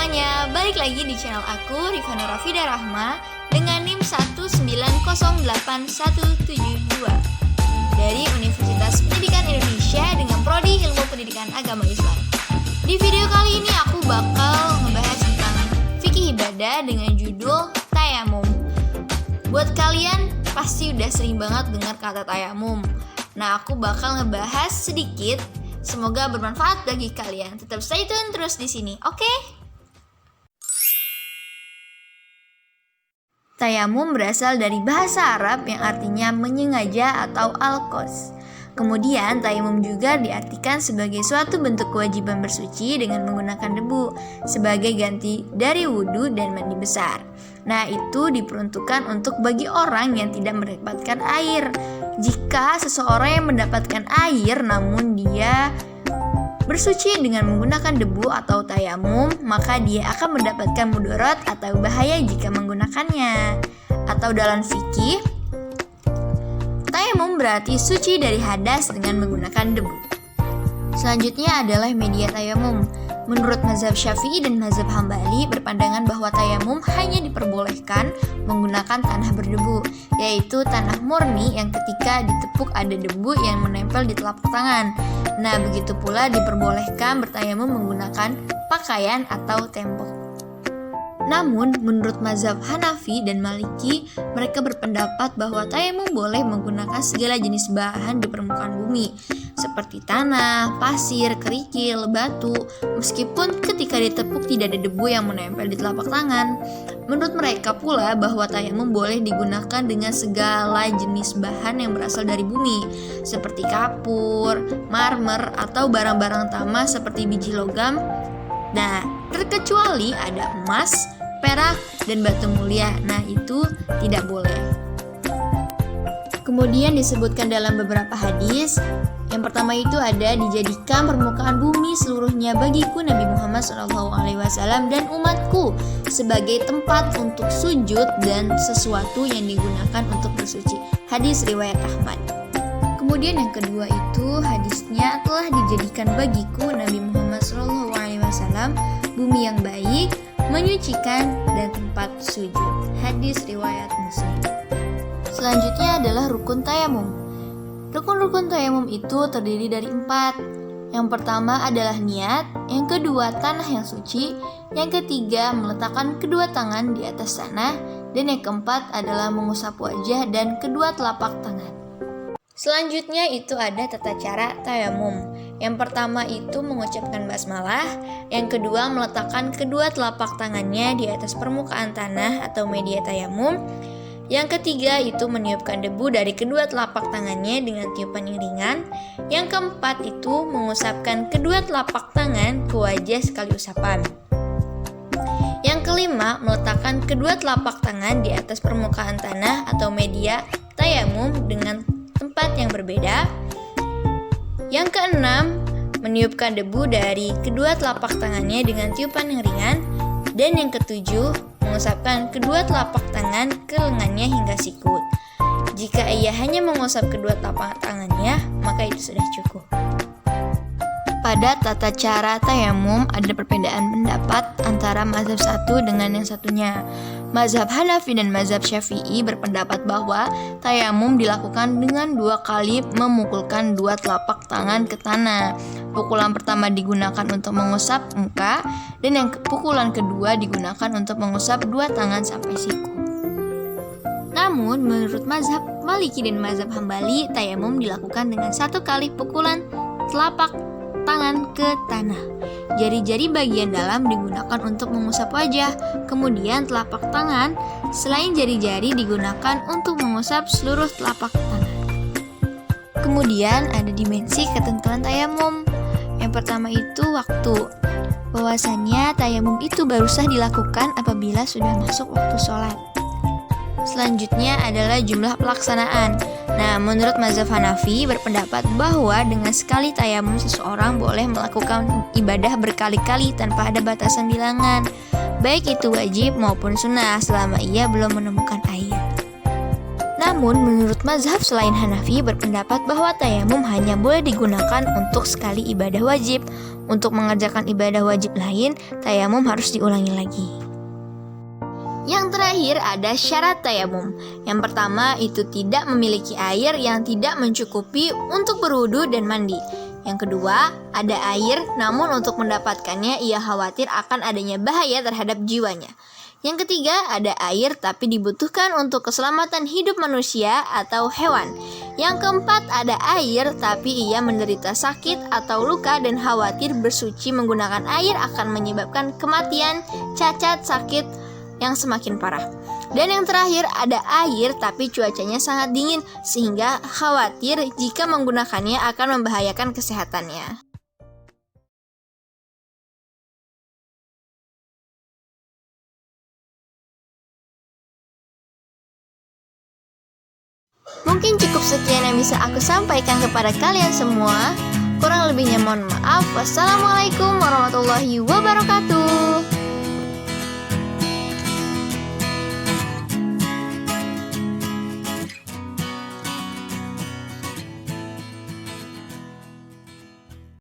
semuanya, balik lagi di channel aku, Rifana Rafida Rahma, dengan NIM 1908172 dari Universitas Pendidikan Indonesia dengan Prodi Ilmu Pendidikan Agama Islam. Di video kali ini aku bakal ngebahas tentang fikih ibadah dengan judul tayamum. Buat kalian pasti udah sering banget dengar kata tayamum. Nah, aku bakal ngebahas sedikit. Semoga bermanfaat bagi kalian. Tetap stay tune terus di sini, oke? Tayamum berasal dari bahasa Arab yang artinya menyengaja atau al-qasd. Kemudian tayamum juga diartikan sebagai suatu bentuk kewajiban bersuci dengan menggunakan debu sebagai ganti dari wudhu dan mandi besar. Nah, itu diperuntukkan untuk bagi orang yang tidak mendapatkan air. Jika seseorang yang mendapatkan air namun dia bersuci dengan menggunakan debu atau tayamum, maka dia akan mendapatkan mudarat atau bahaya jika menggunakannya. Atau dalam fikih, tayamum berarti suci dari hadas dengan menggunakan debu. Selanjutnya adalah media tayamum. Menurut mazhab Syafi'i dan mazhab Hambali berpandangan bahwa tayamum hanya diperbolehkan menggunakan tanah berdebu, yaitu tanah murni yang ketika ditepuk ada debu yang menempel di telapak tangan. Nah, begitu pula diperbolehkan bertayamum menggunakan pakaian atau tembok. Namun, menurut mazhab Hanafi dan Maliki, mereka berpendapat bahwa tayamum boleh menggunakan segala jenis bahan di permukaan bumi, seperti tanah, pasir, kerikil, batu, meskipun ketika ditepuk tidak ada debu yang menempel di telapak tangan. Menurut mereka pula bahwa tayamum boleh digunakan dengan segala jenis bahan yang berasal dari bumi, seperti kapur, marmer, atau barang-barang tamah seperti biji logam. Nah, terkecuali ada emas, perak, dan batu mulia. Nah, itu tidak boleh. Kemudian disebutkan dalam beberapa hadis. Yang pertama itu ada dijadikan permukaan bumi seluruhnya bagiku Nabi Muhammad SAW dan umatku sebagai tempat untuk sujud dan sesuatu yang digunakan untuk bersuci. Hadis riwayat Ahmad. Kemudian yang kedua itu hadisnya telah dijadikan bagiku Nabi Muhammad SAW bumi yang baik, menyucikan dan tempat sujud. Hadis riwayat Muslim. Selanjutnya adalah rukun tayamum. Rukun-rukun tayamum itu terdiri dari 4. Yang pertama adalah niat, yang kedua tanah yang suci, yang ketiga meletakkan kedua tangan di atas tanah, dan yang keempat adalah mengusap wajah dan kedua telapak tangan. Selanjutnya itu ada tata cara tayamum. Yang pertama itu mengucapkan basmalah, yang kedua meletakkan kedua telapak tangannya di atas permukaan tanah atau media tayamum, yang ketiga itu meniupkan debu dari kedua telapak tangannya dengan tiupan yang ringan, yang keempat itu mengusapkan kedua telapak tangan ke wajah sekali usapan. Yang kelima, meletakkan kedua telapak tangan di atas permukaan tanah atau media tayamum dengan tempat yang berbeda. Yang keenam, meniupkan debu dari kedua telapak tangannya dengan tiupan yang ringan. Dan yang ketujuh, mengusapkan kedua telapak tangan ke lengannya hingga sikut. Jika ia hanya mengusap kedua telapak tangannya, maka itu sudah cukup. Pada tata cara tayamum ada perbedaan pendapat antara mazhab satu dengan yang satunya. Mazhab Hanafi dan mazhab Syafi'i berpendapat bahwa tayamum dilakukan dengan 2 kali memukulkan 2 telapak tangan ke tanah. Pukulan pertama digunakan untuk mengusap muka, dan yang pukulan kedua digunakan untuk mengusap 2 tangan sampai siku. Namun, menurut mazhab Maliki dan mazhab Hambali, tayamum dilakukan dengan 1 kali pukulan telapak tangan ke tanah. Jari-jari bagian dalam digunakan untuk mengusap wajah, kemudian telapak tangan selain jari-jari digunakan untuk mengusap seluruh telapak tangan. Kemudian ada dimensi ketentuan tayamum. Yang pertama itu waktu. Bahwasannya tayamum itu baru sah dilakukan apabila sudah masuk waktu sholat. Selanjutnya adalah jumlah pelaksanaan. Nah, menurut mazhab Hanafi berpendapat bahwa dengan sekali tayamum seseorang boleh melakukan ibadah berkali-kali tanpa ada batasan bilangan, baik itu wajib maupun sunnah selama ia belum menemukan air. Namun, menurut mazhab selain Hanafi berpendapat bahwa tayamum hanya boleh digunakan untuk sekali ibadah wajib. Untuk mengerjakan ibadah wajib lain, tayamum harus diulangi lagi. Yang terakhir ada syarat tayamum. Yang pertama itu tidak memiliki air yang tidak mencukupi untuk berwudu dan mandi. Yang kedua, ada air namun untuk mendapatkannya ia khawatir akan adanya bahaya terhadap jiwanya. Yang ketiga, ada air tapi dibutuhkan untuk keselamatan hidup manusia atau hewan. Yang keempat, ada air tapi ia menderita sakit atau luka dan khawatir bersuci menggunakan air akan menyebabkan kematian, cacat, sakit yang semakin parah. Dan yang terakhir, ada air tapi cuacanya sangat dingin sehingga khawatir jika menggunakannya akan membahayakan kesehatannya. Mungkin cukup sekian yang bisa aku sampaikan kepada kalian semua. Kurang lebihnya mohon maaf. Wassalamualaikum warahmatullahi wabarakatuh.